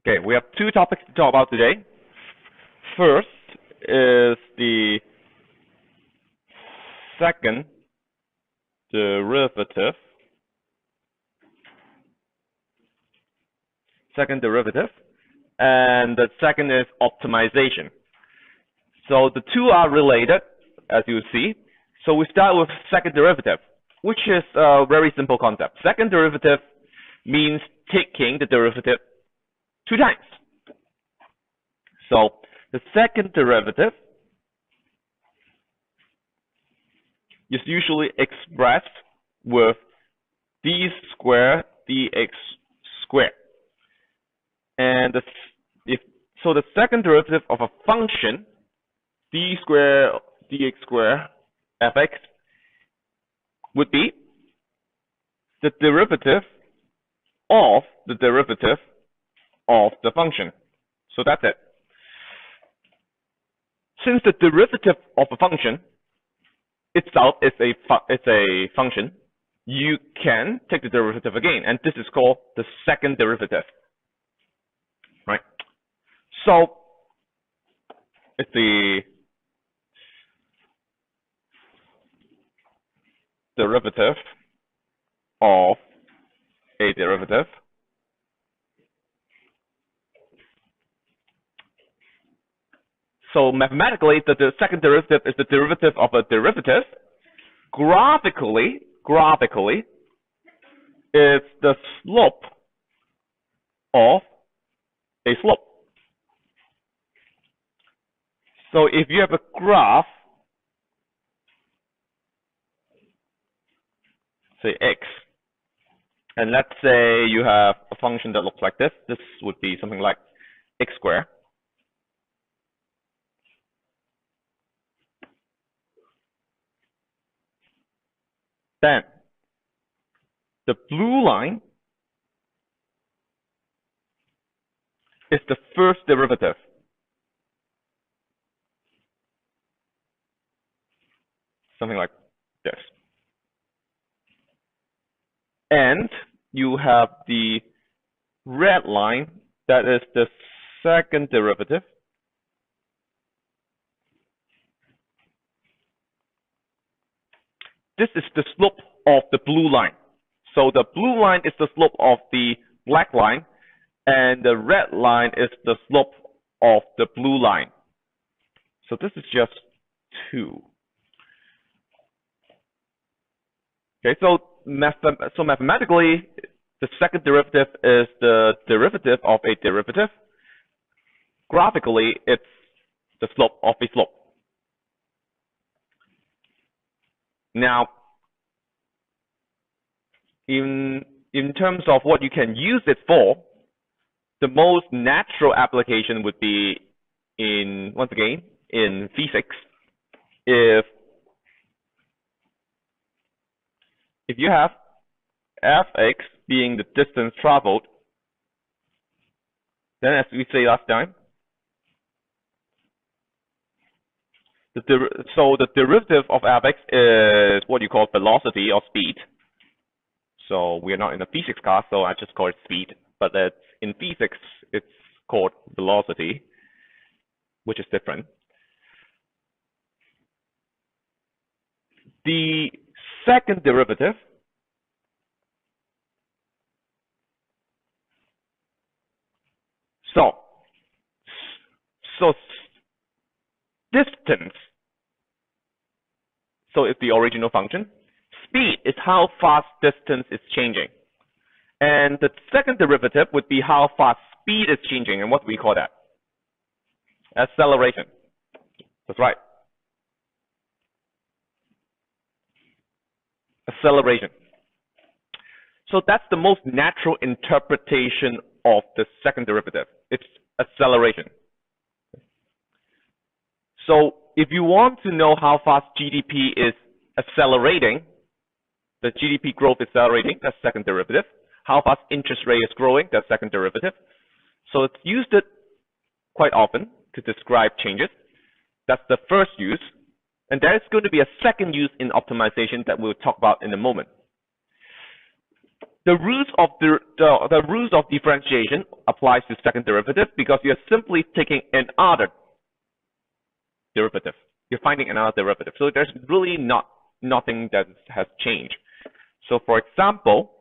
Okay, we have two topics to talk about today. First is the second derivative. And the second is optimization. So the two are related, as you see. So we start with second derivative, which is a very simple concept. Second derivative means taking the derivative two times. So the second derivative is usually expressed with d squared dx squared. And so the second derivative of a function, d squared dx squared fx, would be the derivative of the derivative of the function. So that's it. Since the derivative of a function itself is a function, you can take the derivative again, and this is called the second derivative, right? So it's the derivative of a derivative. So mathematically, the second derivative is the derivative of a derivative. Graphically, it's the slope of a slope. So if you have a graph, say x, and let's say you have a function that looks like this. This would be something like x squared. Then the blue line is the first derivative. Something like this. And you have the red line, that is the second derivative. This is the slope of the blue line. So the blue line is the slope of the black line, and the red line is the slope of the blue line. So this is just 2. Okay, so mathematically, the second derivative is the derivative of a derivative. Graphically, it's the slope of a slope. Now, in terms of what you can use it for, the most natural application would be once again, in physics. If you have fx being the distance traveled, then as we say last time, so the derivative of fx is what you call velocity or speed. So we are not in a physics class, so I just call it speed. But in physics, it's called velocity, which is different. The second derivative so distance, so it's the original function. Speed is how fast distance is changing. And the second derivative would be how fast speed is changing. And what do we call that? Acceleration. That's right. Acceleration. So that's the most natural interpretation of the second derivative. It's acceleration. So if you want to know how fast GDP is accelerating, the GDP growth is accelerating, that's second derivative. How fast interest rate is growing, that's second derivative. So it's used quite often to describe changes. That's the first use. And there is going to be a second use in optimization that we'll talk about in a moment. The rules of differentiation applies to second derivative because you're simply taking another derivative. You're finding another derivative. So there's really nothing that has changed. So for example,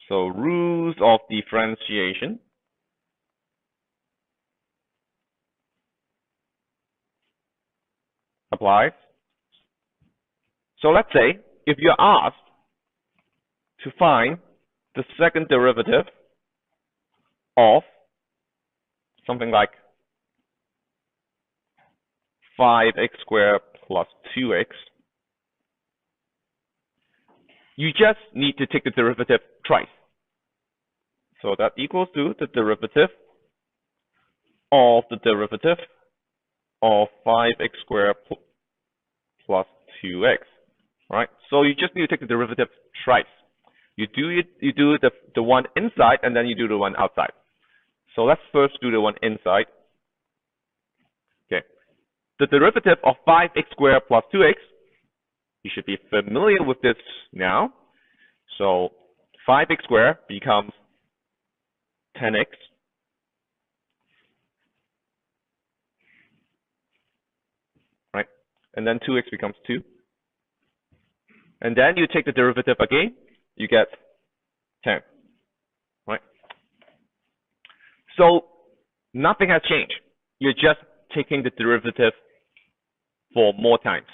so rules of differentiation applies. So let's say if you're asked to find the second derivative of something like 5x squared plus 2x, you just need to take the derivative twice. So that equals to the derivative of the derivative of 5x squared plus 2x, right? So you just need to take the derivative twice. You do the one inside and then you do the one outside. So let's first do the one inside. Okay. The derivative of 5x squared plus 2x, you should be familiar with this now. So 5x squared becomes 10x. Right? And then 2x becomes 2. And then you take the derivative again, you get 10. Right? So nothing has changed. You're just taking the derivative for more times.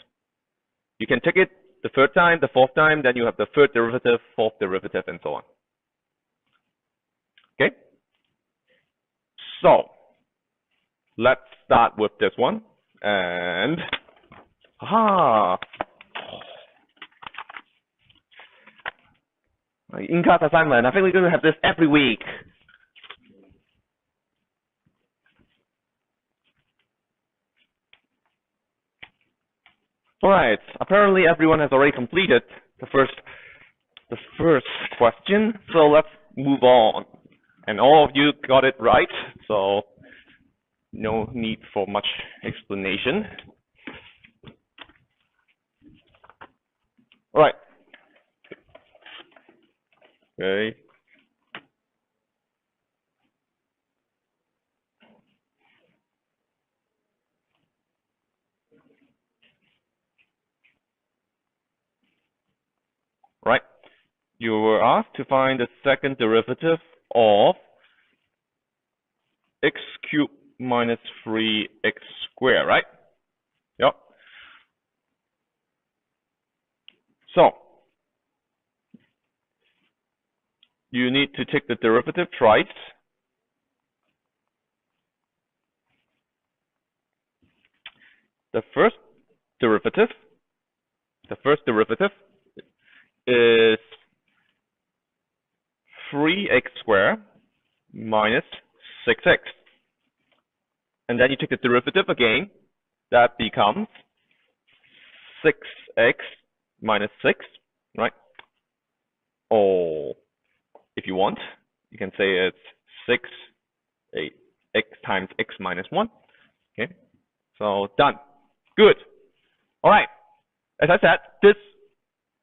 You can take it the third time, the fourth time, then you have the third derivative, fourth derivative, and so on. Okay? So let's start with this one. And in-class assignment. I think we're going to have this every week. All right. Apparently, everyone has already completed the first question. So let's move on. And all of you got it right. So no need for much explanation. All right. Okay. Right. You were asked to find the second derivative of x cubed minus 3x squared, right? Yep. So you need to take the derivative twice. The first derivative is 3x squared minus 6x. And then you take the derivative again. That becomes 6x minus 6, right? Or if you want, you can say it's 6x times x minus 1. Okay, so done. Good. All right. As I said, this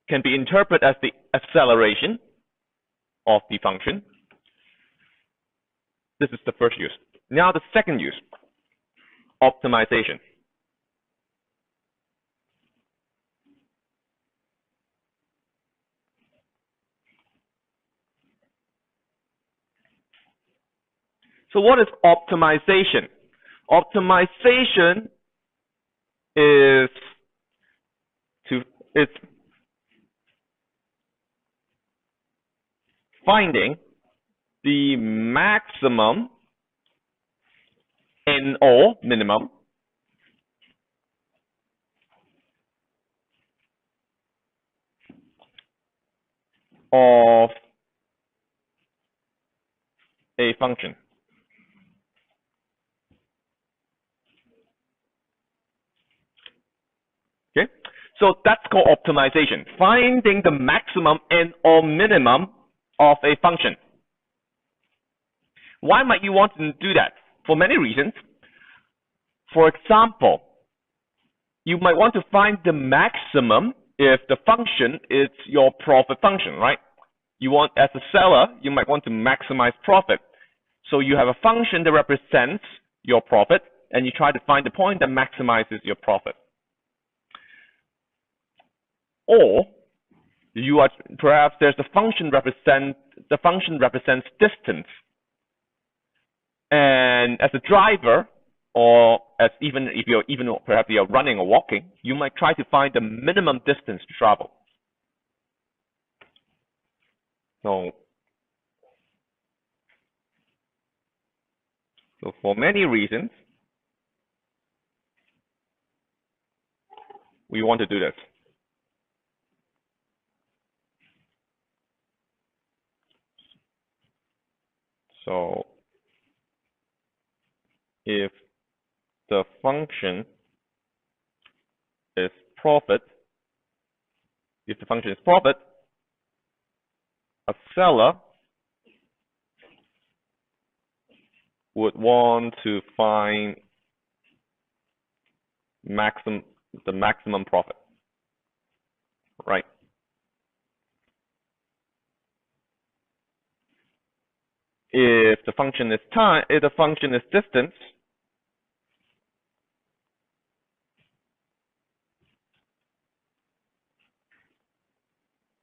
can be interpreted as the acceleration of the function. This is the first use. Now the second use, optimization. So what is optimization? Optimization is finding the maximum and/or minimum of a function. Okay, so that's called optimization, finding the maximum and/or minimum of a function. Why might you want to do that? For many reasons. For example, you might want to find the maximum if the function is your profit function, right? You want, as a seller, you might want to maximize profit. So you have a function that represents your profit, and you try to find the point that maximizes your profit. Or you are perhaps there's the function represents distance, and as a driver, or as even if you're perhaps you're running or walking, you might try to find the minimum distance to travel. So for many reasons, we want to do this. So if the function is profit, a seller would want to find the maximum profit, right? If the function is distance,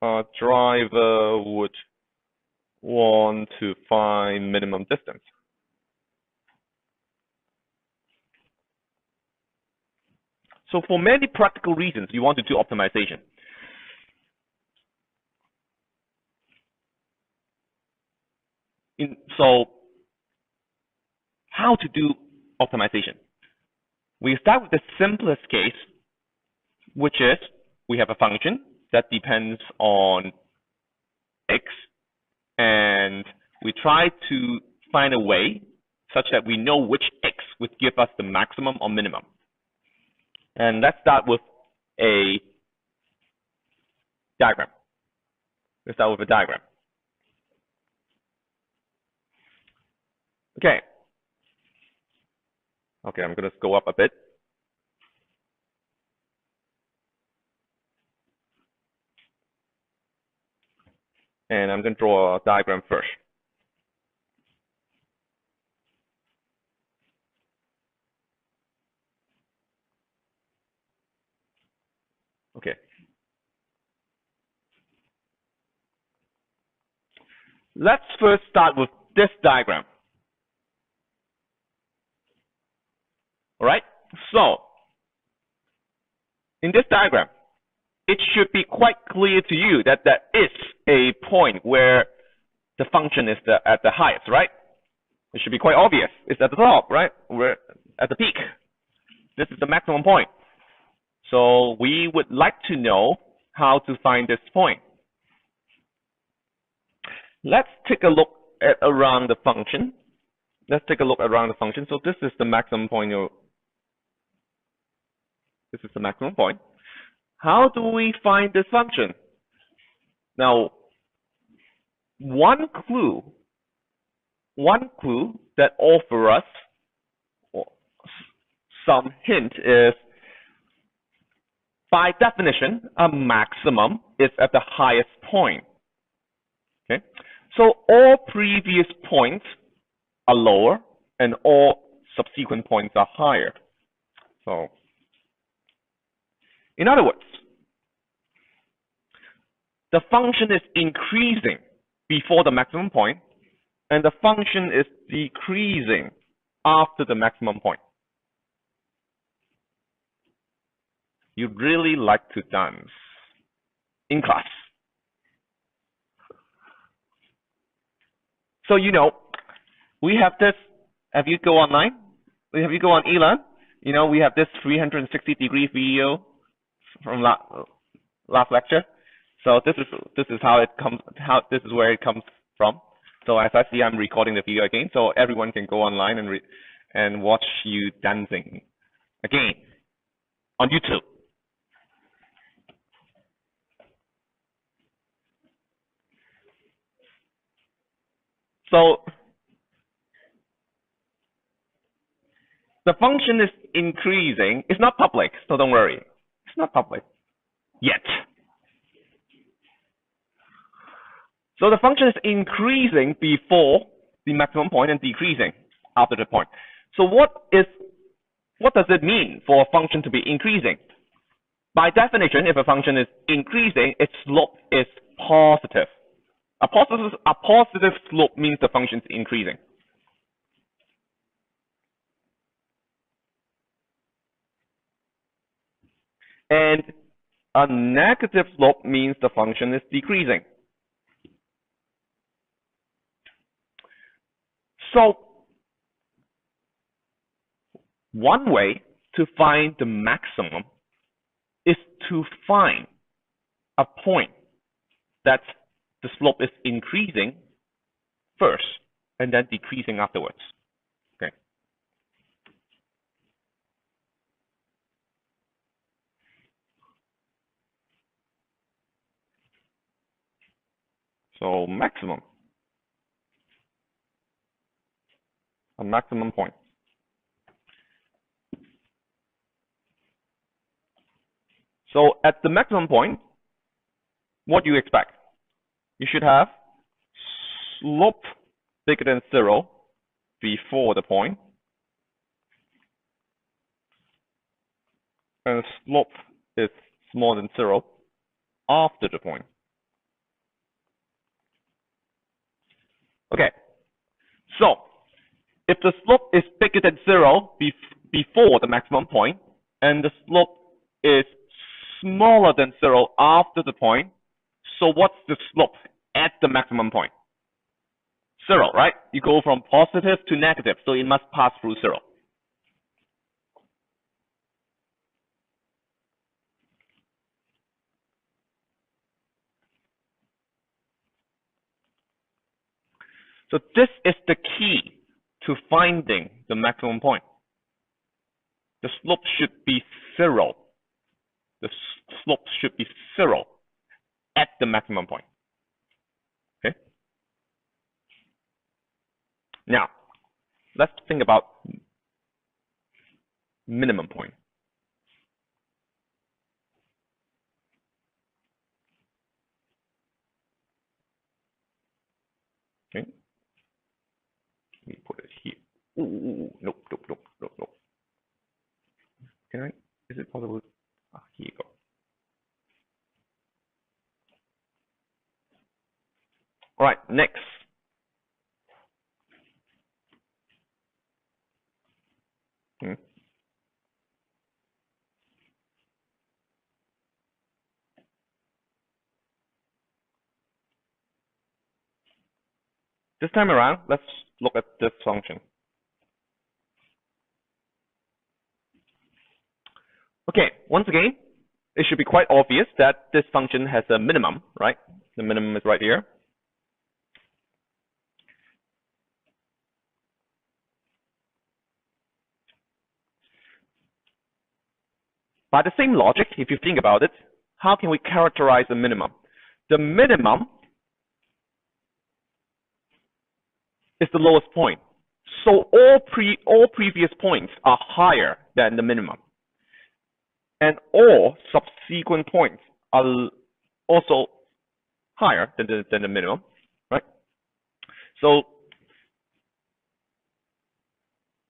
a driver would want to find minimum distance. So for many practical reasons, you want to do optimization. So how to do optimization? We start with the simplest case, which is we have a function that depends on x, and we try to find a way such that we know which x would give us the maximum or minimum. And let's start with a diagram. Let's start with a diagram. Okay, I'm going to go up a bit. And I'm going to draw a diagram first. Okay. Let's first start with this diagram. All right? So, in this diagram, it should be quite clear to you that there is a point where the function is at the highest, right? It should be quite obvious. It's at the top, right? We're at the peak. This is the maximum point. So we would like to know how to find this point. Let's take a look at around the function. So this is the maximum point. This is the maximum point. How do we find this function? Now, one clue that offers us some hint is, by definition, a maximum is at the highest point. Okay, so all previous points are lower and all subsequent points are higher. So, in other words, the function is increasing before the maximum point, and the function is decreasing after the maximum point. You really like to dance in class. So, we have this, have you go online? Have you go on eLearn? We have this 360-degree video from last lecture. So this is how it comes. This is where it comes from. So as I see, I'm recording the video again, so everyone can go online and watch you dancing again on YouTube. So the function is increasing. It's not public, so don't worry. It's not public yet. So the function is increasing before the maximum point and decreasing after the point. So what does it mean for a function to be increasing? By definition, if a function is increasing, its slope is positive. A positive slope means the function is increasing. And a negative slope means the function is decreasing. So one way to find the maximum is to find a point that the slope is increasing first and then decreasing afterwards. Okay. So maximum. A maximum point. So at the maximum point, what do you expect? You should have slope bigger than 0 before the point, and slope is smaller than 0 after the point. Okay, so if the slope is bigger than 0 before the maximum point, and the slope is smaller than 0 after the point, so what's the slope at the maximum point? 0, right? You go from positive to negative, so it must pass through 0. So this is the key to finding the maximum point. The slope should be 0. The slope should be 0 at the maximum point. Okay? Now, let's think about minimum point. Okay? Let me put it here. Ooh, nope. Can I? Is it possible? Here you go. All right, next. This time around, let's look at this function. Okay, once again, it should be quite obvious that this function has a minimum, right? The minimum is right here. By the same logic, if you think about it, how can we characterize the minimum? The minimum is the lowest point. So all previous points are higher than the minimum. And all subsequent points are also higher than the minimum, right? So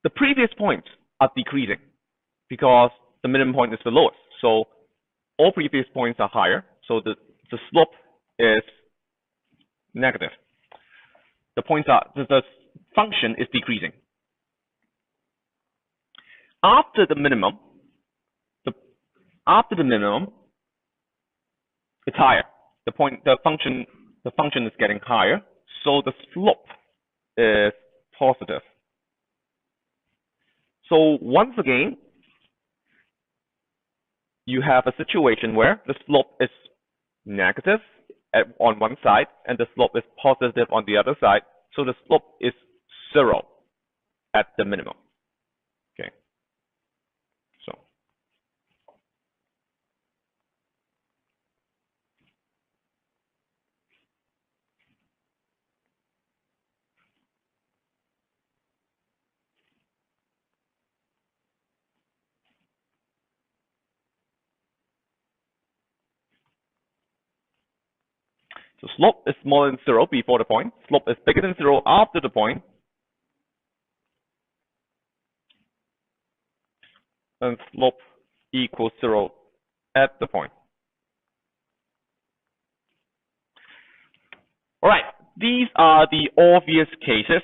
the previous points are decreasing because the minimum point is the lowest. So all previous points are higher. So the slope is negative. The function is decreasing. After the minimum, it's higher. The function is getting higher, so the slope is positive. So once again, you have a situation where the slope is negative on one side and the slope is positive on the other side. So the slope is 0 at the minimum. Okay. So So slope is smaller than 0 before the point. Slope is bigger than 0 after the point. And slope equals 0 at the point. All right, these are the obvious cases.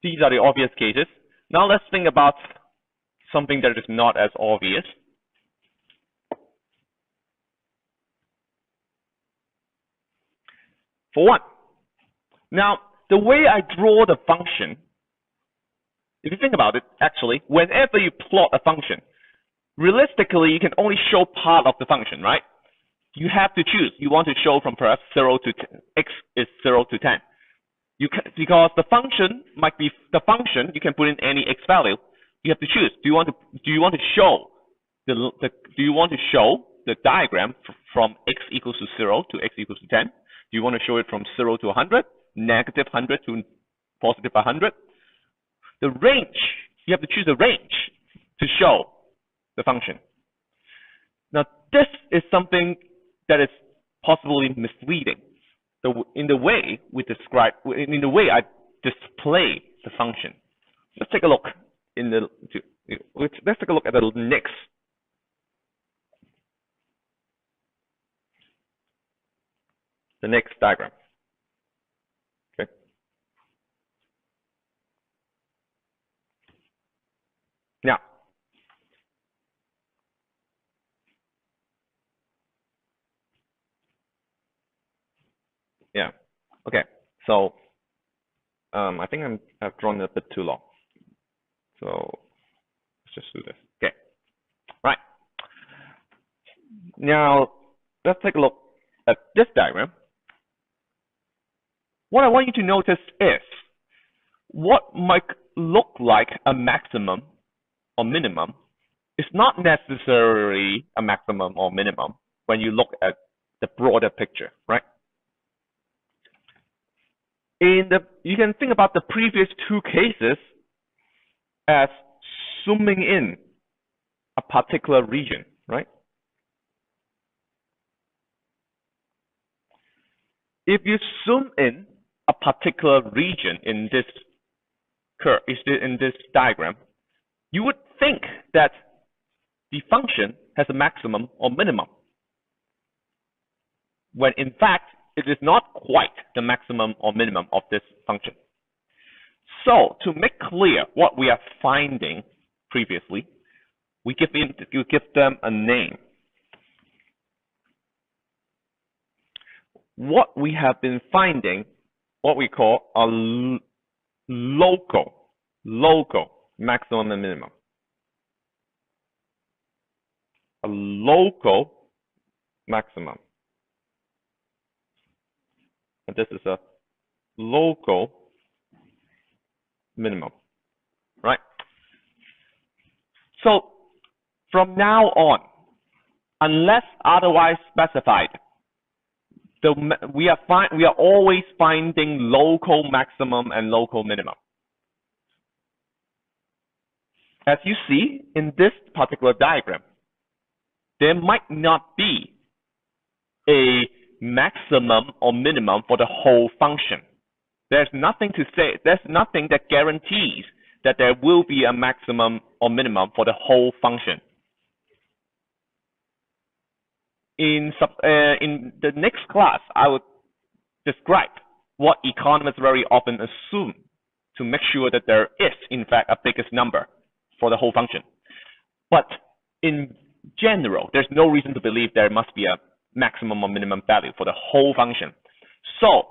These are the obvious cases. Now let's think about something that is not as obvious. For one, now the way I draw the function, if you think about it, actually, whenever you plot a function, realistically, you can only show part of the function, right? You have to choose. You want to show from perhaps 0 to 10, x is 0 to 10. You can, because the function might be the function, you can put in any x value. You have to choose. Do you want to show the diagram from x equals to 0 to x equals to 10? Do you want to show it from 0 to 100, negative 100 to positive 100? The range, you have to choose a range to show the function. Now, this is something that is possibly misleading. In the way I display the function. Let's take a look let's take a look at the next diagram. Okay. Now, yeah. Okay. So, I think I've drawn it a bit too long. So let's just do this. Okay. Right. Now, let's take a look at this diagram. What I want you to notice is what might look like a maximum or minimum is not necessarily a maximum or minimum when you look at the broader picture, right? You can think about the previous two cases as zooming in a particular region, right? If you zoom in a particular region in this curve, in this diagram, you would think that the function has a maximum or minimum, when in fact it is not quite the maximum or minimum of this function. So to make clear what we are finding previously, you give them a name. What we have been finding, what we call a local maximum and minimum. A local maximum. And this is a local minimum, right? So from now on, unless otherwise specified, we are always finding local maximum and local minimum. As you see in this particular diagram, there might not be a maximum or minimum for the whole function. There's nothing that guarantees that there will be a maximum or minimum for the whole function. In the next class, I would describe what economists very often assume to make sure that there is, in fact, a biggest number for the whole function. But in general, there's no reason to believe there must be a maximum or minimum value for the whole function. So,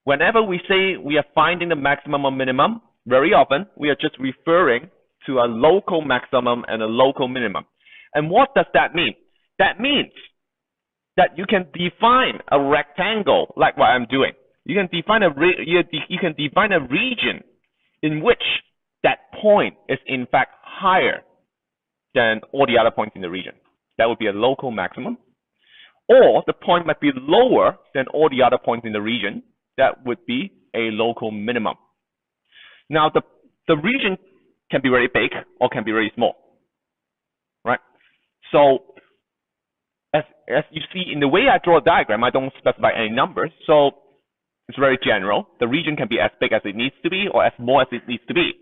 whenever we say we are finding the maximum or minimum, very often we are just referring to a local maximum and a local minimum. And what does that mean? That means that you can define a rectangle like what I'm doing. You can define a region in which that point is in fact higher than all the other points in the region. That would be a local maximum. Or the point might be lower than all the other points in the region. That would be a local minimum. Now, the region can be very big or can be very small, right? So, as you see in the way I draw a diagram, I don't specify any numbers, so it's very general. The region can be as big as it needs to be or as small as it needs to be.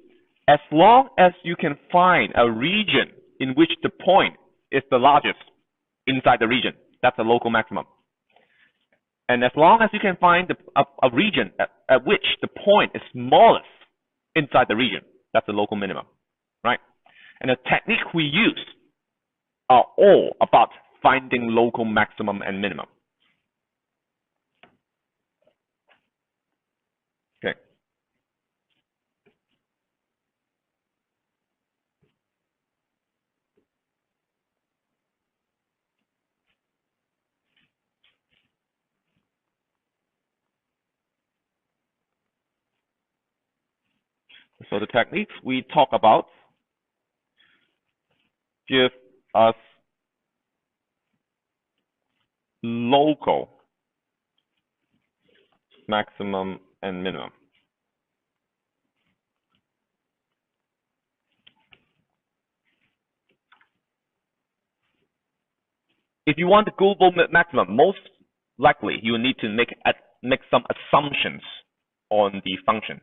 As long as you can find a region in which the point is the largest inside the region, that's a local maximum. And as long as you can find a region at which the point is smallest inside the region, that's a local minimum, right? And the technique we use are all about finding local maximum and minimum. Okay. So the techniques we talk about give us local maximum and minimum. If you want the global maximum, most likely you need to make some assumptions on the function.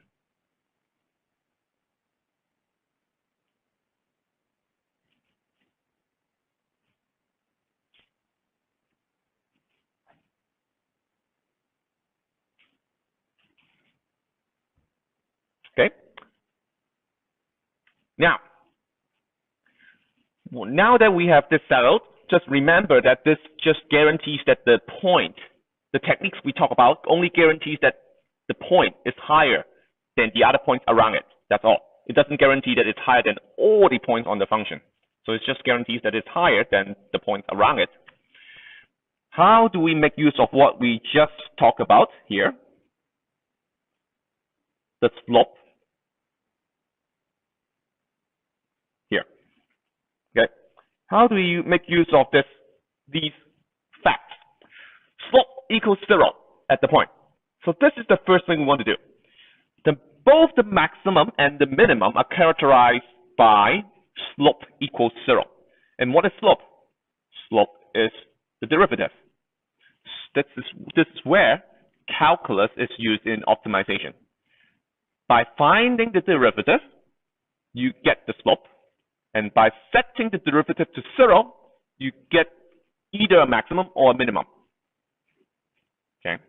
Okay. Now that we have this settled, just remember that this just guarantees that the point, the techniques we talk about only guarantees that the point is higher than the other points around it. That's all. It doesn't guarantee that it's higher than all the points on the function. So it just guarantees that it's higher than the points around it. How do we make use of what we just talked about here? The slope here. Okay. How do we make use of these facts? Slope equals 0 at the point. So this is the first thing we want to do. Both the maximum and the minimum are characterized by slope equals 0. And what is slope? Slope is the derivative. This is where calculus is used in optimization. By finding the derivative, you get the slope. And by setting the derivative to 0, you get either a maximum or a minimum. Okay.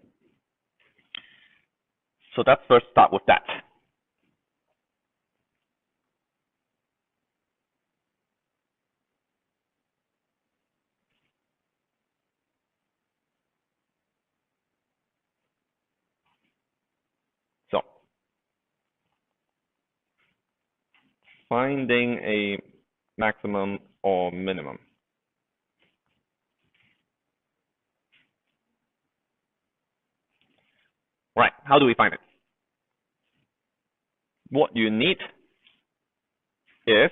So let's first start with that. So finding a maximum or minimum. Right, how do we find it? What you need is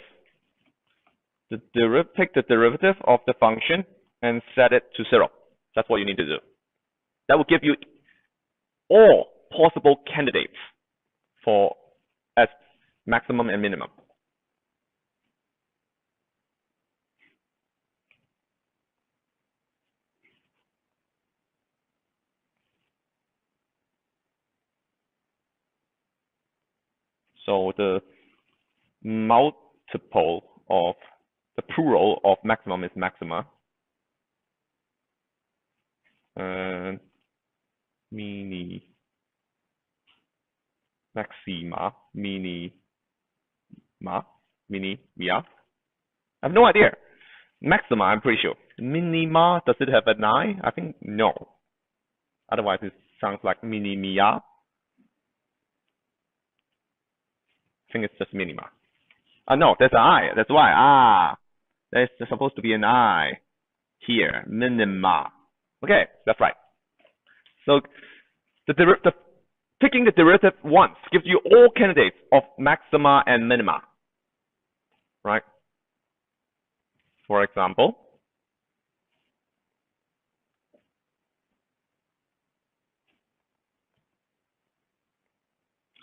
take the derivative of the function and set it to 0. That's what you need to do. That will give you all possible candidates for as maximum and minimum. So the multiple of the plural of maximum is maxima. And maxima. I have no idea. Maxima, I'm pretty sure. Minima, does it have an I? I think no. Otherwise, it sounds like minimia. I think it's just minima. No, there's an I. That's why. There's supposed to be an I here. Minima. Okay, that's right. So taking the derivative once gives you all candidates of maxima and minima. Right? For example,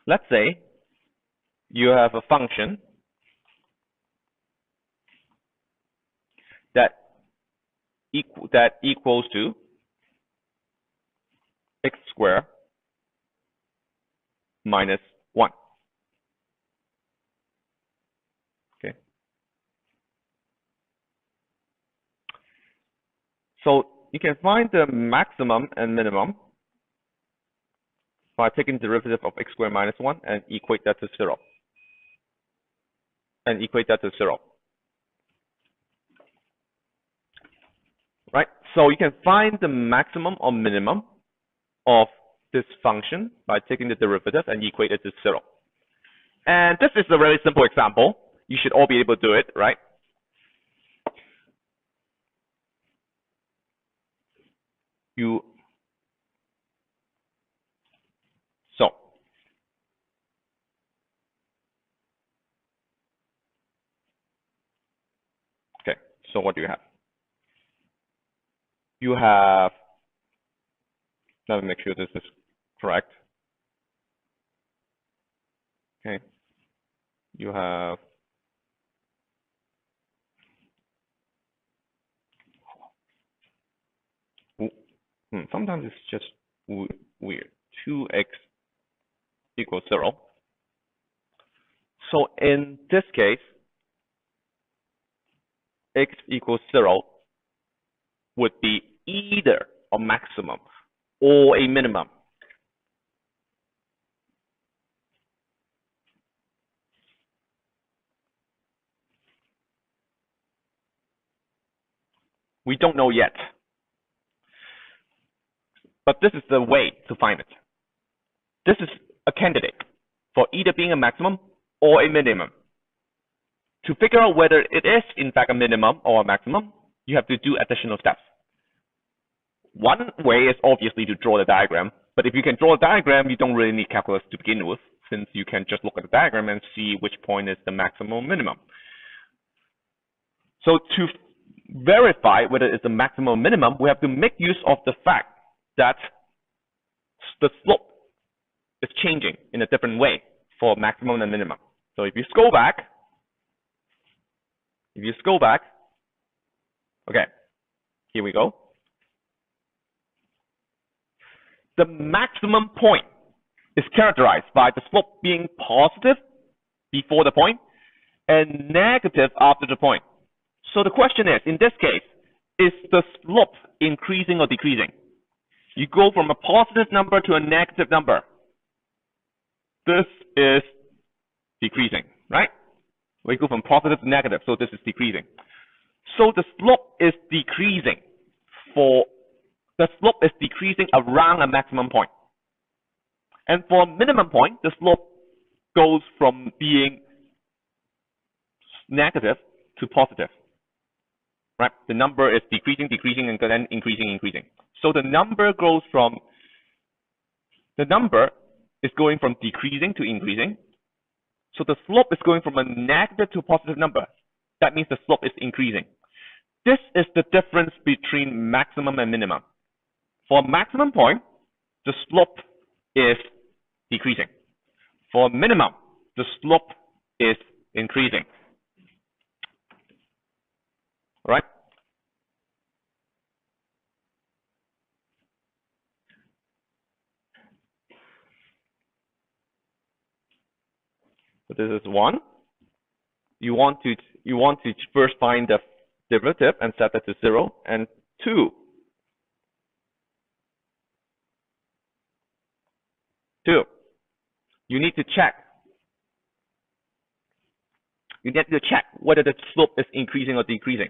let's say you have a function that equals to x squared minus 1. Okay. So you can find the maximum and minimum by taking the derivative of x squared minus 1 and equate that to 0. Right? So you can find the maximum or minimum of this function by taking the derivative and equate it to 0. And this is a very simple example. You should all be able to do it, right? So what do you have? You have, let me make sure this is correct. Okay. You have sometimes it's just weird. 2x equals 0. So in this case, x equals 0 would be either a maximum or a minimum. We don't know yet. But this is the way to find it. This is a candidate for either being a maximum or a minimum. To figure out whether it is in fact a minimum or a maximum, you have to do additional steps. One way is obviously to draw the diagram, but if you can draw a diagram, you don't really need calculus to begin with, since you can just look at the diagram and see which point is the maximum or minimum. So to verify whether it's a maximum or minimum, we have to make use of the fact that the slope is changing in a different way for maximum and minimum. So if you scroll back, okay, here we go. The maximum point is characterized by the slope being positive before the point and negative after the point. So the question is, in this case, is the slope increasing or decreasing? You go from a positive number to a negative number. This is decreasing, right? We go from positive to negative, so this is decreasing. So the slope is decreasing around a maximum point. And for a minimum point, the slope goes from being negative to positive. Right? The number is decreasing, and then increasing. So the number is going from decreasing to increasing. So the slope is going from a negative to a positive number. That means the slope is increasing. This is the difference between maximum and minimum. For a maximum point, the slope is decreasing. For minimum, the slope is increasing. All right? So this is 1. You want to first find the derivative and set that to 0. And 2. You need to check. You need to check whether the slope is increasing or decreasing.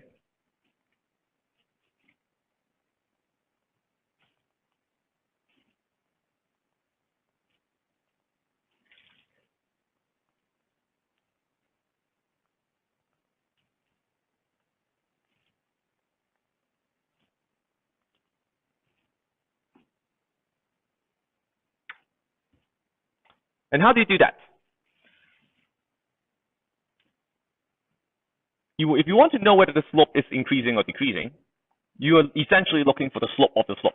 And how do you do that? If you want to know whether the slope is increasing or decreasing, you are essentially looking for the slope of the slope,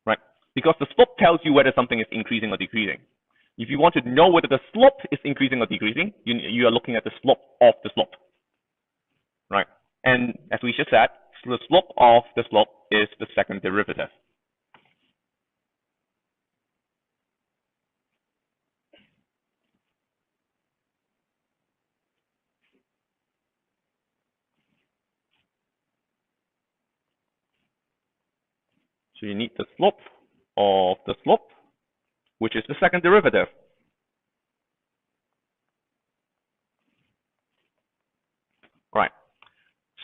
right? Because the slope tells you whether something is increasing or decreasing. If you want to know whether the slope is increasing or decreasing, you are looking at the slope of the slope, right? And as we just said, the slope of the slope is the second derivative. So you need the slope of the slope, which is the second derivative. Right.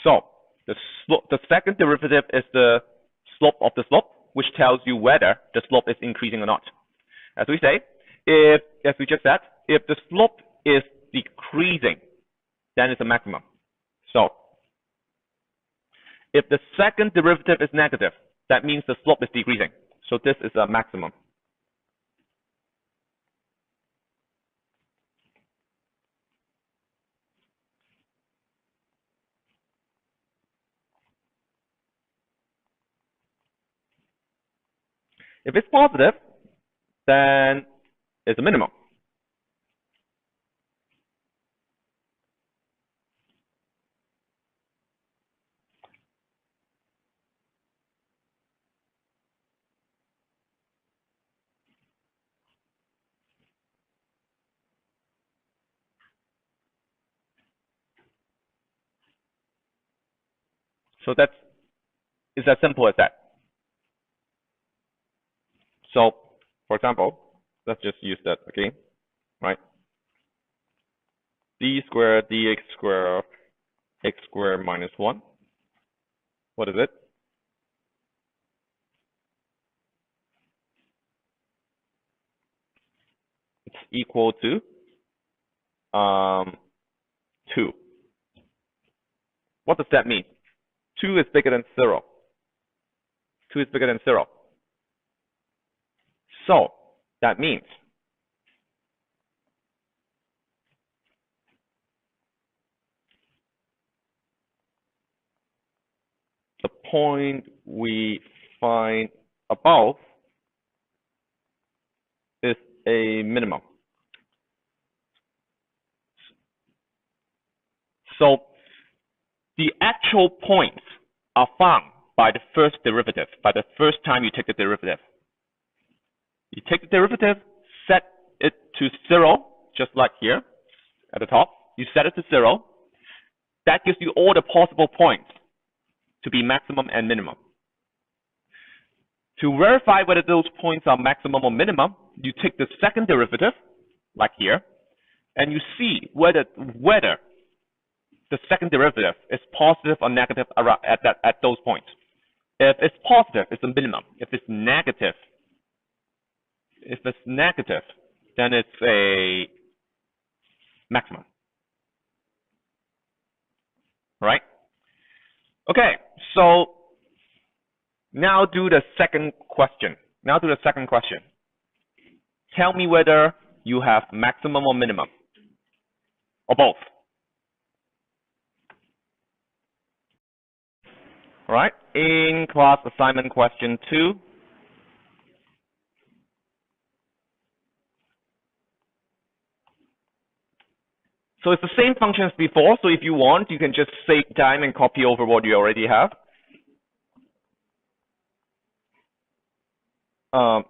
So the second derivative is the slope of the slope, which tells you whether the slope is increasing or not. As we say, as we just said, if the slope is decreasing, then it's a maximum. So if the second derivative is negative, that means the slope is decreasing. So this is a maximum. If it's positive, then it's a minimum. So it's as simple as that. So, for example, let's just use that again, right? D squared dx squared x squared minus 1. What is it? It's equal to 2. What does that mean? 2 is bigger than 0. 2 is bigger than 0. So that means the point we find above is a minimum. So the actual points are found by the first derivative, by the first time you take the derivative. You take the derivative, set it to 0, just like here at the top. You set it to 0. That gives you all the possible points to be maximum and minimum. To verify whether those points are maximum or minimum, you take the second derivative, like here, and you see whether the second derivative is positive or negative at those points. If it's positive, it's a minimum. If it's negative, then it's a maximum. Right? Okay, so now do the second question. Tell me whether you have maximum or minimum, or both. All right, in class assignment question 2. So it's the same function as before. So if you want, you can just save time and copy over what you already have.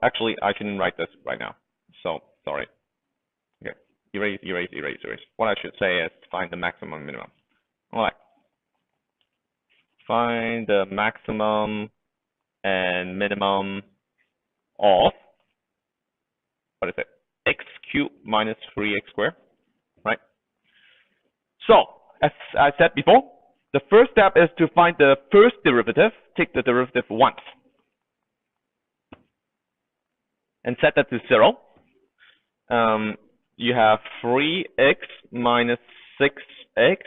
Actually, I shouldn't write this right now. So sorry. Okay, erase. What I should say is find the maximum and minimum. All right. Find the maximum and minimum of, what is it? X cubed minus 3x squared, right? So, as I said before, the first step is to find the first derivative, take the derivative once, and set that to 0. You have 3x minus 6x,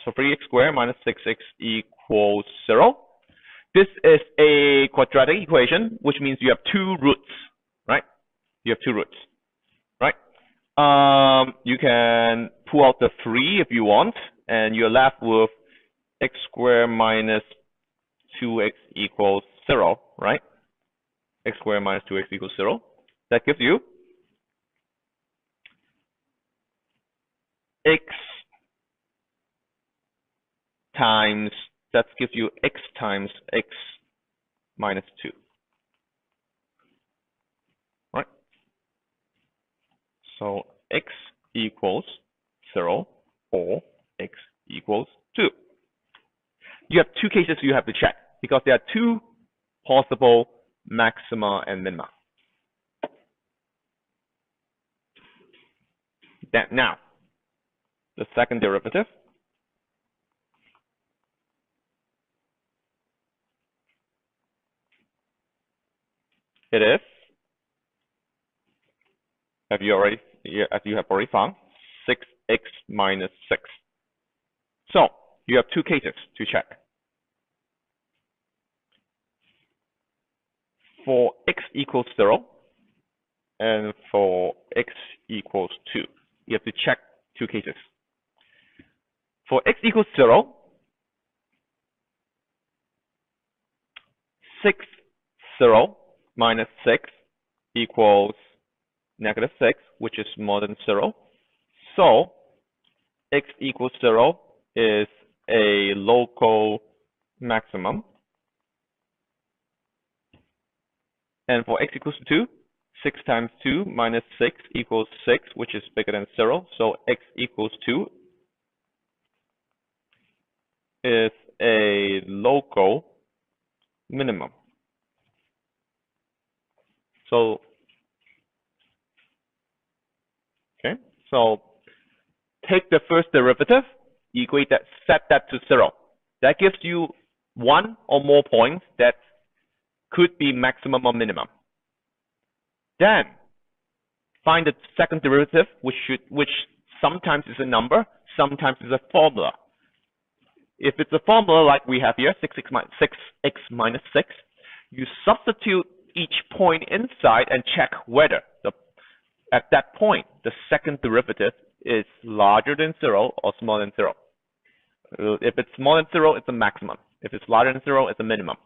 so 3x squared minus 6x equals 0. This is a quadratic equation, which means you have 2 roots, right? You have 2 roots, right? You can pull out the 3 if you want, and you're left with x squared minus 2x equals 0, right? X squared minus 2x equals 0. That gives you x times That gives you x times x minus 2. Right? So x equals 0 or x equals 2. You have two cases you have to check because there are two possible maxima and minima. Now, the second derivative it is, as you have already found, 6x minus 6. So you have two cases to check. For x equals 0 and for x equals 2, you have to check two cases. For x equals 0, 0 minus 6 equals negative 6, which is more than 0. So x equals 0 is a local maximum. And for x equals 2, 6 times 2 minus 6 equals 6, which is bigger than 0. So x equals 2 is a local minimum. So, so take the first derivative, equate that, set that to 0. That gives you one or more points that could be maximum or minimum. Then find the second derivative, which sometimes is a number, sometimes is a formula. If it's a formula like we have here, 6x minus 6, you substitute each point inside and check whether at that point the second derivative is larger than 0 or smaller than 0. If it's smaller than 0, it's a maximum. If it's larger than 0, it's a minimum.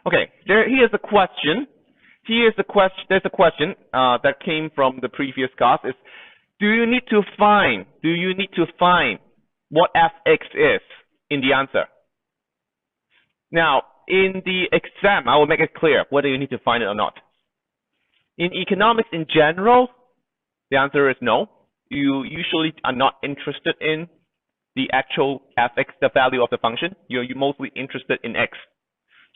Okay, here's a question. There's a question that came from the previous class. Is do you need to find what fx is in the answer? Now, in the exam, I will make it clear whether you need to find it or not. In economics in general, the answer is no. You usually are not interested in the actual fx, the value of the function. You're mostly interested in x.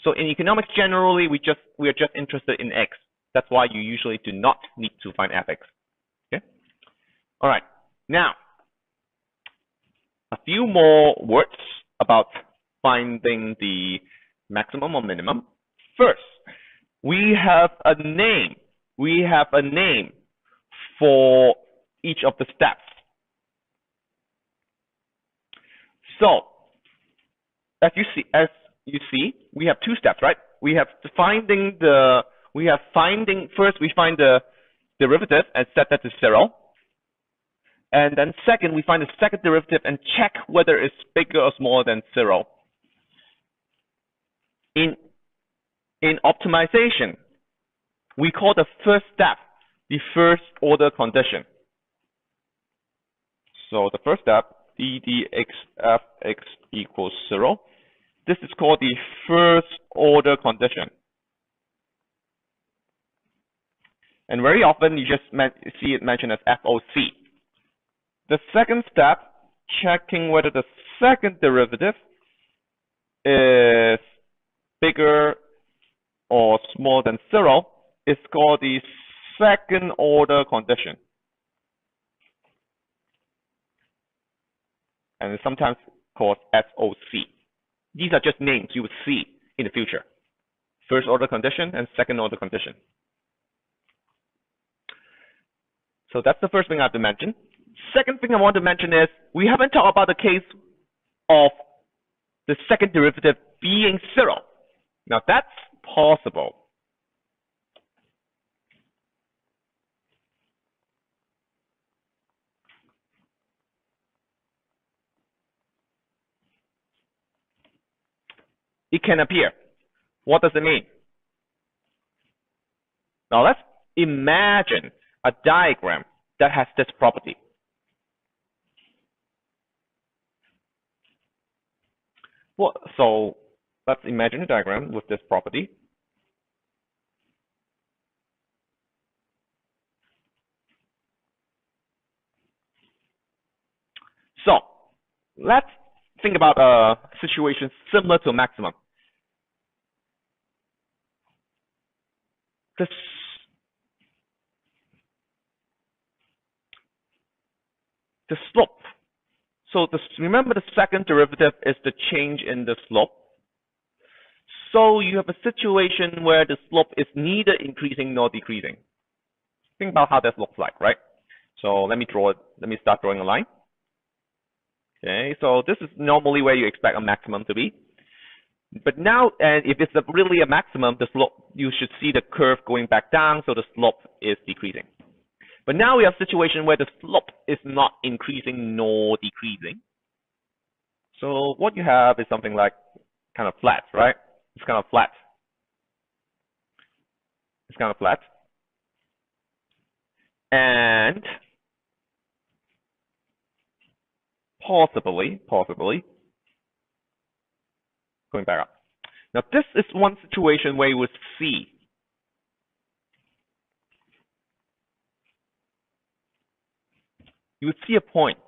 So in economics generally, we are just interested in x. That's why you usually do not need to find fx. Okay. All right. Now, a few more words about finding the maximum or minimum. First, we have a name. We have a name for each of the steps. So, as you see, we have two steps, right? We have first we find the derivative and set that to 0. And then second, we find the second derivative and check whether it's bigger or smaller than 0. In optimization, we call the first step the first order condition. So the first step, d dx fx equals 0. This is called the first order condition. And very often you just see it mentioned as FOC. The second step, checking whether the second derivative is bigger or smaller than 0, is called the second order condition. And it's sometimes called SOC. These are just names you would see in the future. First order condition and second order condition. So that's the first thing I have to mention. Second thing I want to mention is we haven't talked about the case of the second derivative being 0. Now that's possible. it can appear. What does it mean? Now let's imagine a diagram that has this property. Well, so let's imagine a diagram with this property. So let's think about a situation similar to a maximum. The slope. So remember the second derivative is the change in the slope. So you have a situation where the slope is neither increasing nor decreasing. Think about how that looks like, right? So let me draw it. Let me start drawing a line. Okay, so this is normally where you expect a maximum to be. But now, and if it's really a maximum, the slope, you should see the curve going back down, so the slope is decreasing. But now we have a situation where the slope is not increasing nor decreasing. So what you have is something like kind of flat, right? It's kind of flat. It's kind of flat. And possibly going back up. Now this is one situation where you would see a point.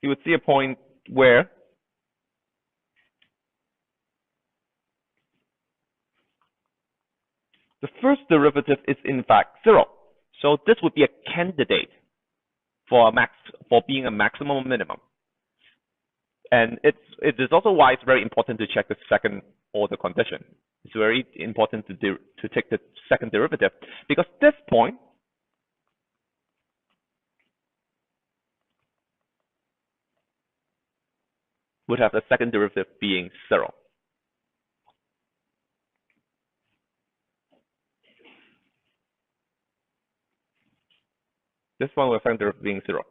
You would see a point where the first derivative is in fact 0. So this would be a candidate for being a maximum or minimum. And it is also why it's very important to check the second order condition. It's very important to take the second derivative, because this point would have the second derivative being 0. This one with second derivative being 0.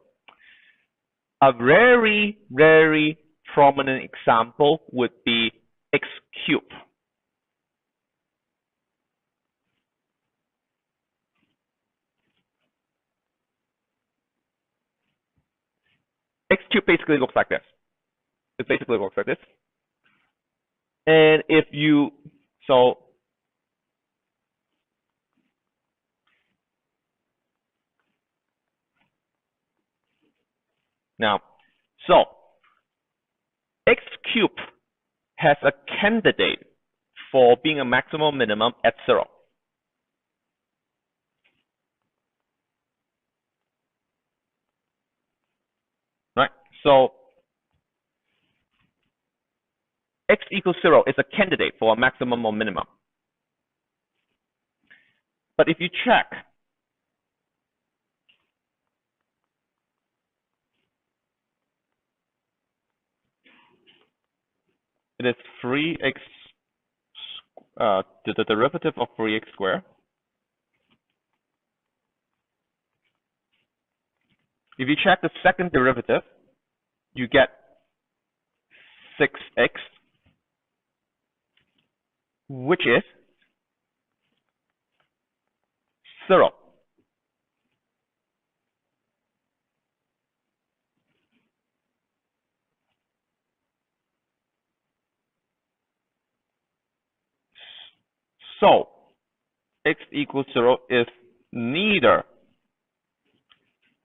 A very, very prominent example would be x cubed. X cubed basically looks like this. It basically looks like this. And if you, so now, so x cubed has a candidate for being a maximum minimum at 0. Right? So x equals 0 is a candidate for a maximum or minimum. But if you check it is 3x, the derivative of 3x squared. If you check the second derivative, you get 6x, which is 0. So x equals 0 is neither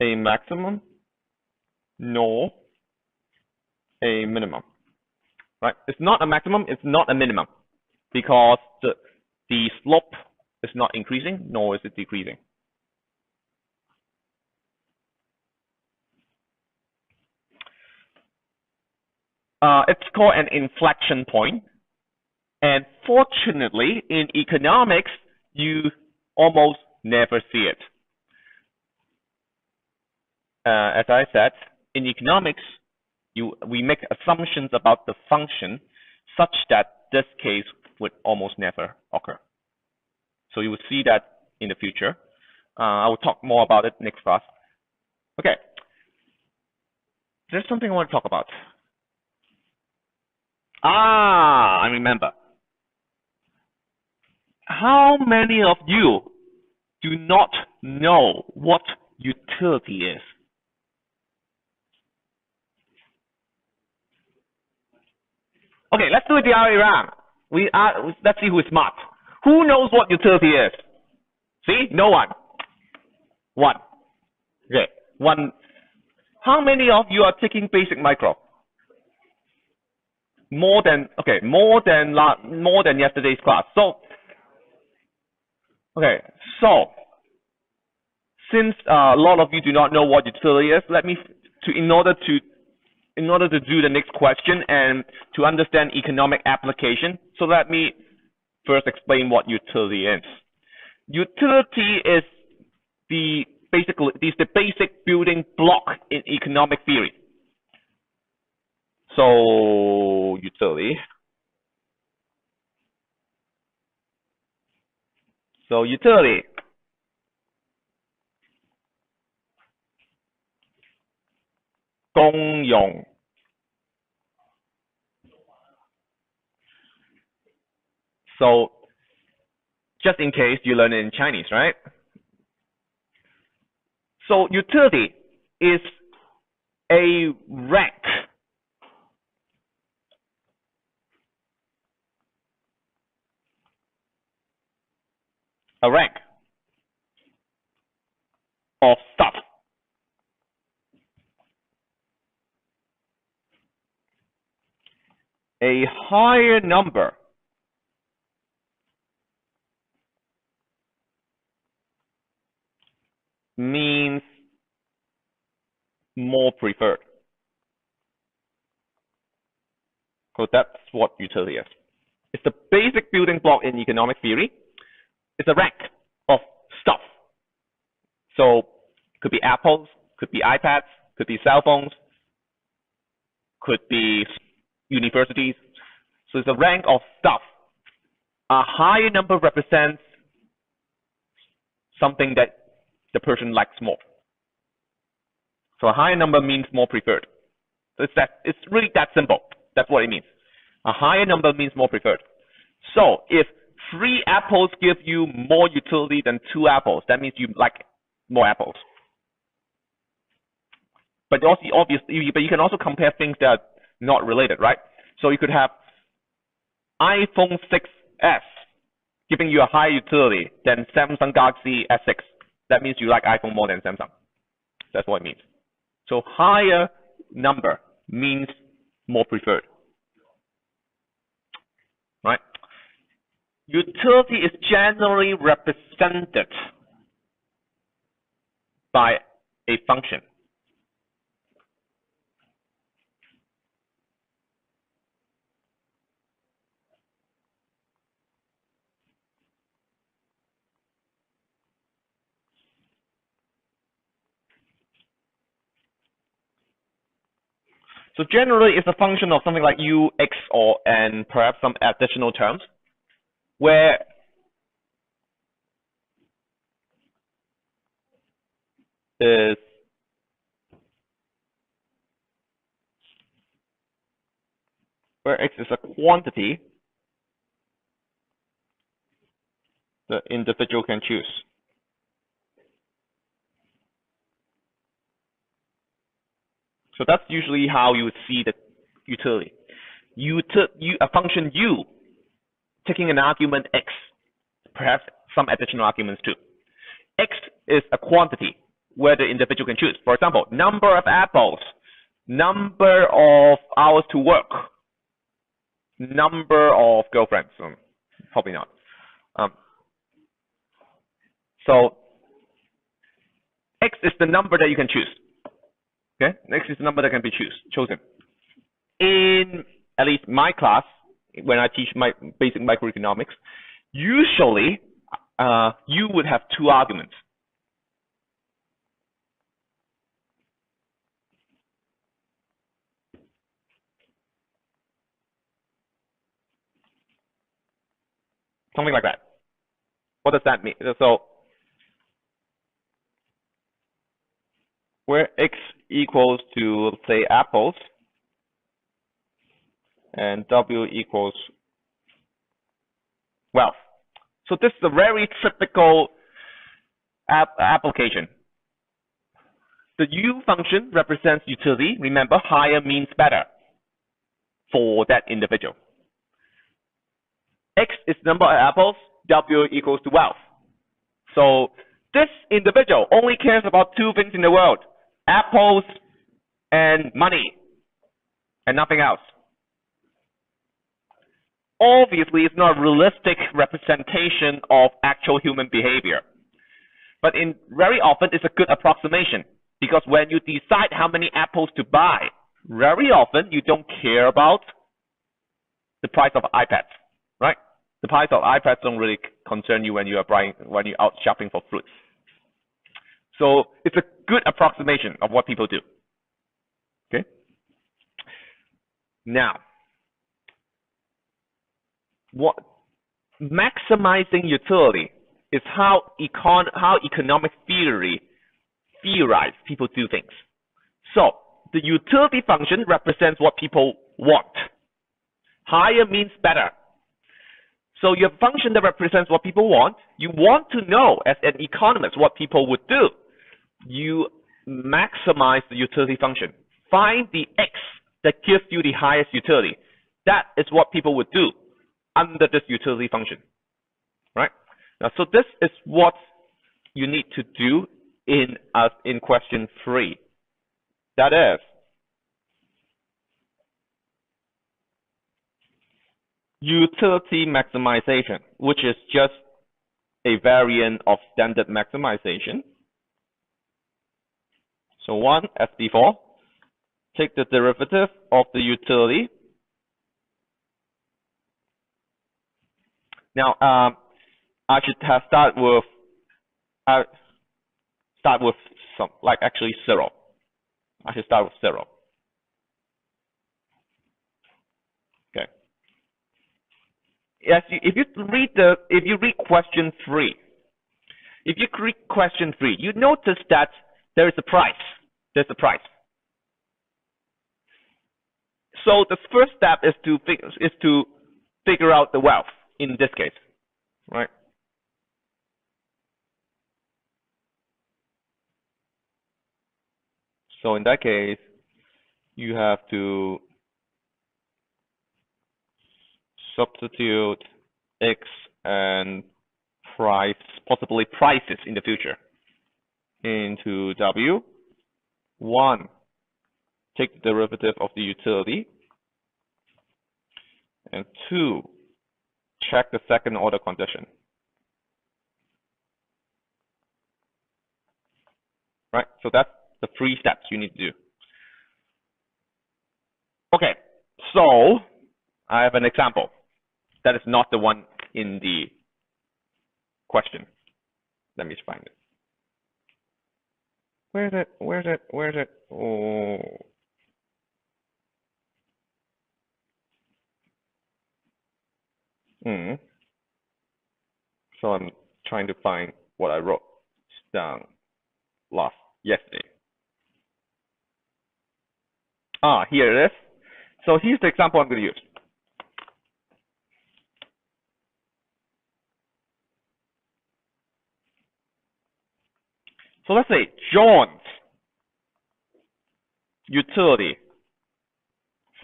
a maximum nor a minimum. Right? It's not a maximum, it's not a minimum, because the slope is not increasing nor is it decreasing. It's called an inflection point. And fortunately, in economics, you almost never see it. As I said, in economics, we make assumptions about the function such that this case would almost never occur. So you will see that in the future. I will talk more about it next class. Okay. There's something I want to talk about. I remember. How many of you do not know what utility is? Okay, let's do it the other way around. Let's see who is smart. Who knows what utility is? See? No one. One. Okay. One. How many of you are taking basic micro? More than yesterday's class. So okay. So since a lot of you do not know what utility is, in order to do the next question and to understand economic application, so let me first explain what utility is. Utility is the basic building block in economic theory. So utility. So utility. 功用. So just in case you learn it in Chinese, right? So utility is a rank of stuff. A higher number means more preferred. So that's what utility is. It's the basic building block in economic theory. It's a rank of stuff. So could be apples, could be iPads, could be cell phones, could be universities. So it's a rank of stuff. A higher number represents something that the person likes more. So a higher number means more preferred. So it's really that simple. That's what it means. A higher number means more preferred. So if 3 apples give you more utility than 2 apples, that means you like more apples. But also, obviously, but you can also compare things that are not related, right? So you could have iPhone 6s giving you a higher utility than Samsung Galaxy S6. That means you like iPhone more than Samsung. That's what it means. So higher number means more preferred, right? Utility is generally represented by a function. So generally, it's a function of something like u, x, and perhaps some additional terms, where x is a quantity the individual can choose. So that's usually how you would see the utility. A function u taking an argument x, perhaps some additional arguments too. X is a quantity where the individual can choose. For example, number of apples, number of hours to work, number of girlfriends. Probably not. So x is the number that you can choose. Okay, x is the number that can be chosen. In at least my class, when I teach my basic microeconomics, usually you would have 2 arguments. Something like that. What does that mean? So where x equals to, let's say, apples, and W equals wealth. So this is a very typical application. The U function represents utility. Remember, higher means better for that individual. X is number of apples, W equals to wealth. So this individual only cares about two things in the world: apples and money, and nothing else. Obviously, it's not a realistic representation of actual human behavior, but very often it's a good approximation, because when you decide how many apples to buy, very often you don't care about the price of iPads, right? The price of iPads don't really concern you when you're out shopping for fruits. So it's a good approximation of what people do. Okay. Now, what maximizing utility is how economic theory theorize people do things. So the utility function represents what people want. Higher means better. So you have a function that represents what people want. You want to know, as an economist, what people would do. You maximize the utility function. Find the X that gives you the highest utility. That is what people would do under this utility function, right? Now, so this is what you need to do in question 3. That is, utility maximization, which is just a variant of standard maximization. So 1, as before, take the derivative of the utility. Now, I should have start with some, like actually 0. I should start with 0. Okay. Yes, if you read question 3, you notice that there is a price. There's a price. So the first step is to figure out the wealth in this case, right? So in that case, you have to substitute X and price, possibly prices in the future, into W. 1, take the derivative of the utility. And 2, check the second order condition. Right? So that's the 3 steps you need to do. Okay, so I have an example that is not the one in the question. Let me find it. Where is it? Oh. So I'm trying to find what I wrote down yesterday. Here it is. So here's the example I'm going to use. So let's say John's utility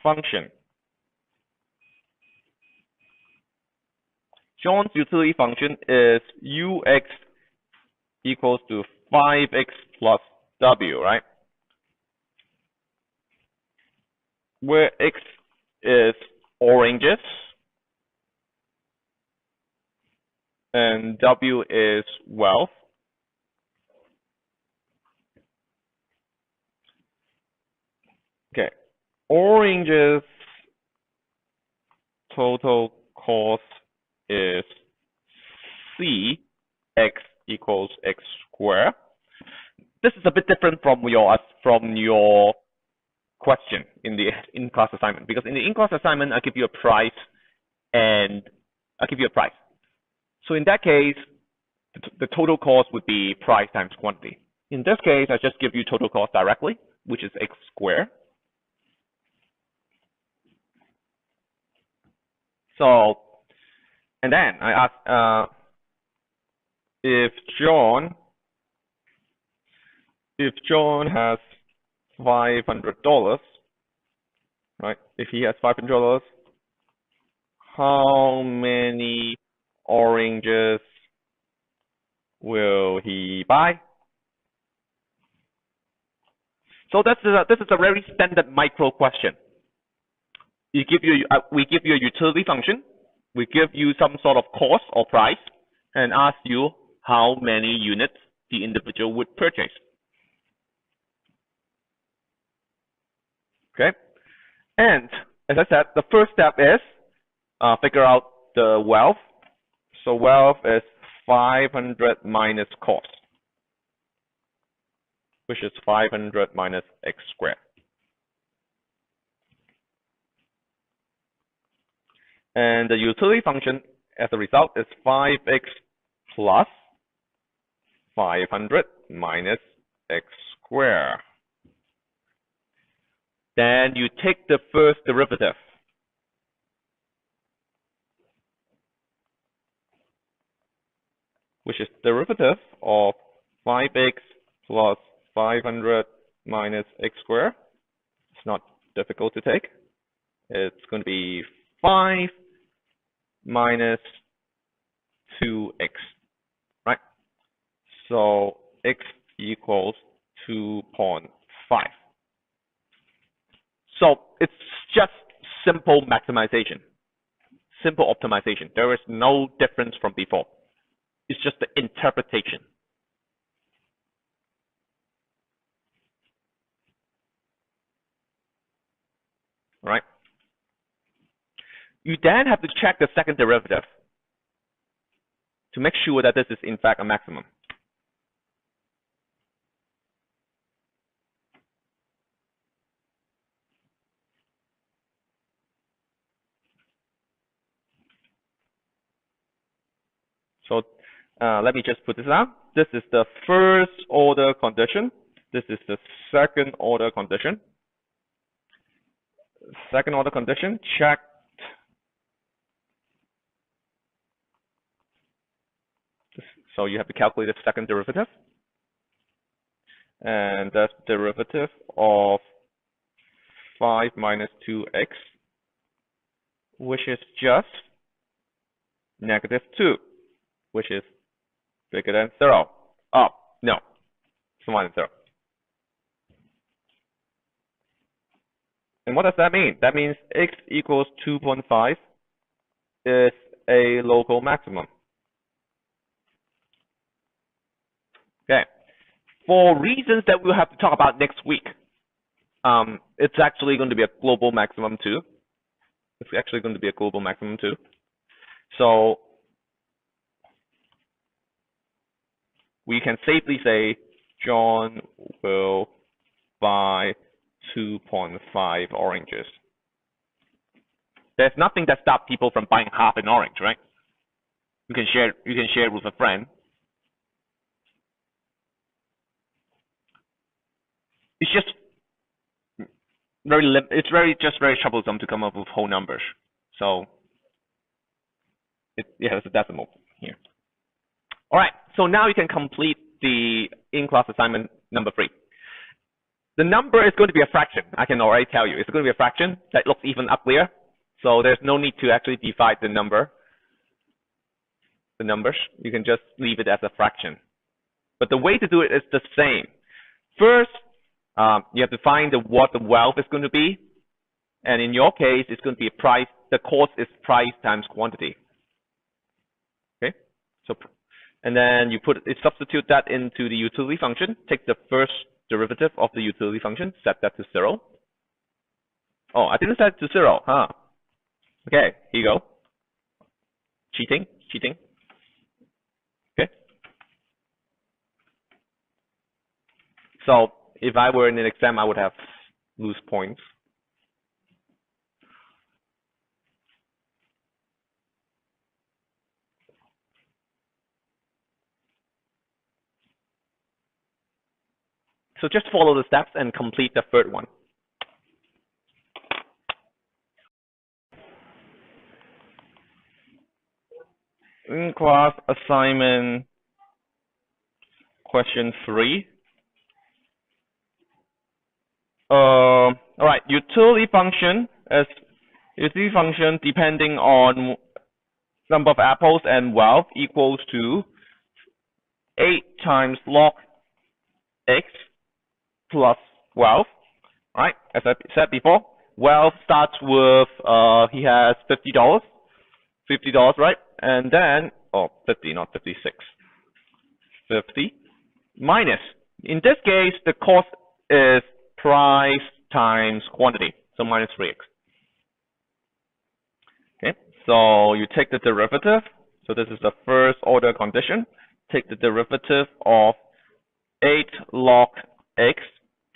function. John's utility function is ux equals to 5x plus w, right? Where x is oranges and w is wealth. Okay, oranges total cost is c x equals x squared. This is a bit different from your question in the in-class assignment, because in the in-class assignment I give you a price and I give you a price. So in that case, the total cost would be price times quantity. In this case, I just give you total cost directly, which is x squared. So, and then I ask, if John has $500, right? If he has $500, how many oranges will he buy? So this is a very standard micro question. We give you a utility function, we give you some sort of cost or price, and ask you how many units the individual would purchase. Okay, and as I said, the first step is figure out the wealth. So wealth is 500 minus cost, which is 500 minus x squared. And the utility function as a result is 5x plus 500 minus x squared. Then you take the first derivative. Which is derivative of 5x plus 500 minus x squared. It's not difficult to take. It's going to be 5 minus 2x, right? So x equals 2.5. So it's just simple maximization, simple optimization. There is no difference from before. It's just the interpretation. Right? You then have to check the second derivative to make sure that this is in fact a maximum. So let me just put this out. This is the first order condition. This is the second order condition. Second order condition checked. So you have to calculate the second derivative. And that's derivative of 5 minus 2x, which is just negative 2, which is bigger than 0. Oh, no, smaller than 0. And what does that mean? That means x equals 2.5 is a local maximum. Okay. For reasons that we'll have to talk about next week, it's actually going to be a global maximum too. It's actually going to be a global maximum too. So we can safely say John will buy 2.5 oranges. There's nothing that stops people from buying half an orange, right? You can share it with a friend. It's just very troublesome to come up with whole numbers. So it's a decimal here. All right, so now you can complete the in-class assignment number 3. The number is going to be a fraction. I can already tell you. It's going to be a fraction that looks even uglier. So there's no need to actually divide the numbers. You can just leave it as a fraction. But the way to do it is the same. First, you have to find what the wealth is going to be. And in your case, it's going to be price. The cost is price times quantity. Okay? So, and then you substitute that into the utility function. Take the first derivative of the utility function, set that to 0. Oh, I didn't set it to 0, huh? Okay, here you go. Cheating. Okay. So if I were in an exam, I would have lose points. So just follow the steps and complete the third one. in class assignment question 3. All right, utility function depending on number of apples and wealth equals to 8 times log x plus wealth. Right, as I said before, wealth starts with he has $50, right? And then 50, not 56. 50 minus. In this case, the cost is price times quantity, so minus 3x. Okay, so you take the derivative. So this is the first order condition. Take the derivative of 8 log x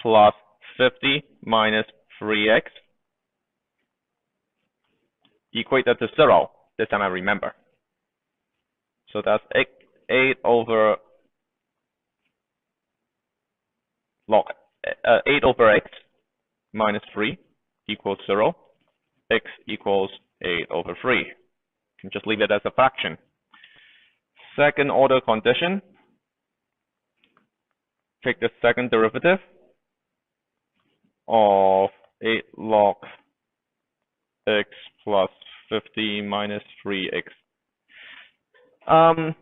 plus 50 minus 3x. Equate that to 0. This time I remember. So that's 8 over log 8 over x minus 3 equals 0. X equals 8 over 3. You can just leave it as a fraction. Second order condition. Take the second derivative of 8 log x plus 50 minus 3x. I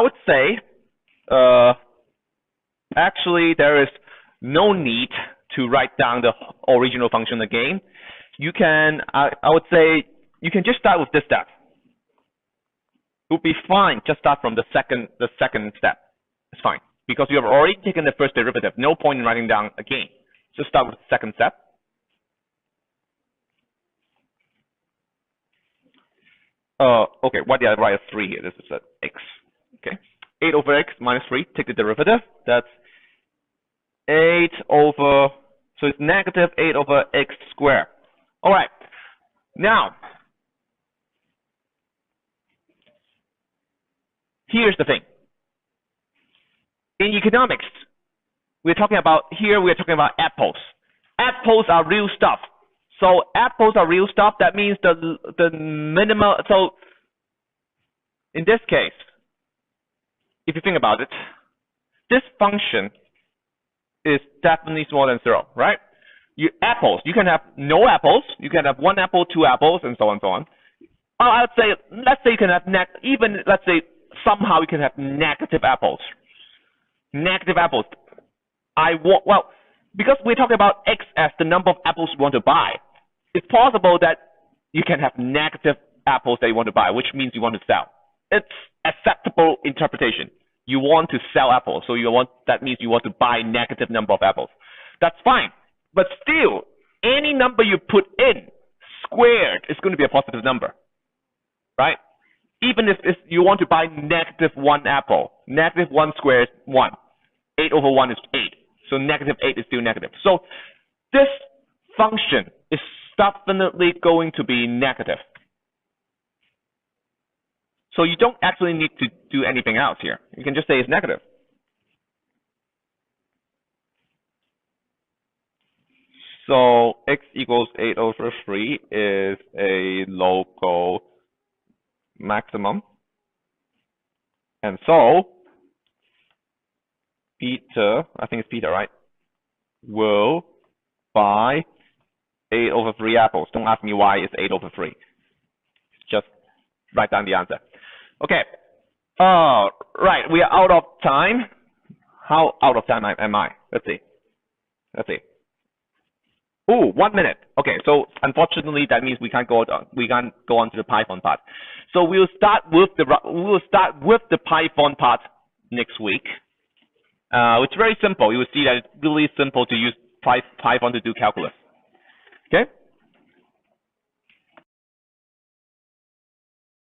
would say actually there is no need to write down the original function again. You can, I would say, you can just start with this step. It would be fine. Just start from the second step. It's fine because you have already taken the first derivative. No point in writing down again. Just start with the second step. Okay, why did I write a 3 here? This is an x. Okay, 8 over x minus 3. Take the derivative. That's 8 over. So it's negative 8 over x squared. All right. Now, here's the thing. In economics, we're talking about apples. Apples are real stuff. So apples are real stuff. That means the minimal. So in this case, if you think about it, this function is definitely smaller than 0, right? Apples, you can have no apples, you can have 1 apple, 2 apples, and so on and so on. I'd say, let's say you can have let's say somehow you can have negative apples. Negative apples. Well, because we're talking about x as the number of apples you want to buy, it's possible that you can have negative apples that you want to buy, which means you want to sell. It's acceptable interpretation. You want to sell apples, so that means you want to buy negative number of apples. That's fine. But still, any number you put in squared is going to be a positive number, right? Even if you want to buy negative 1 apple, negative 1 squared is 1. 8 over 1 is 8. So negative 8 is still negative. So this function is definitely going to be negative. So you don't actually need to do anything else here. You can just say it's negative. So x equals 8 over 3 is a local maximum. And so Peter, I think it's Peter, right, will buy 8 over 3 apples. Don't ask me why it's 8 over 3. Just write down the answer. Okay. Right, we are out of time. How out of time am I? Let's see. Oh, 1 minute. Okay, so unfortunately that means we can't go on to the Python part. So we'll start with the Python part next week. It's very simple. You will see that it's really simple to use Python to do calculus.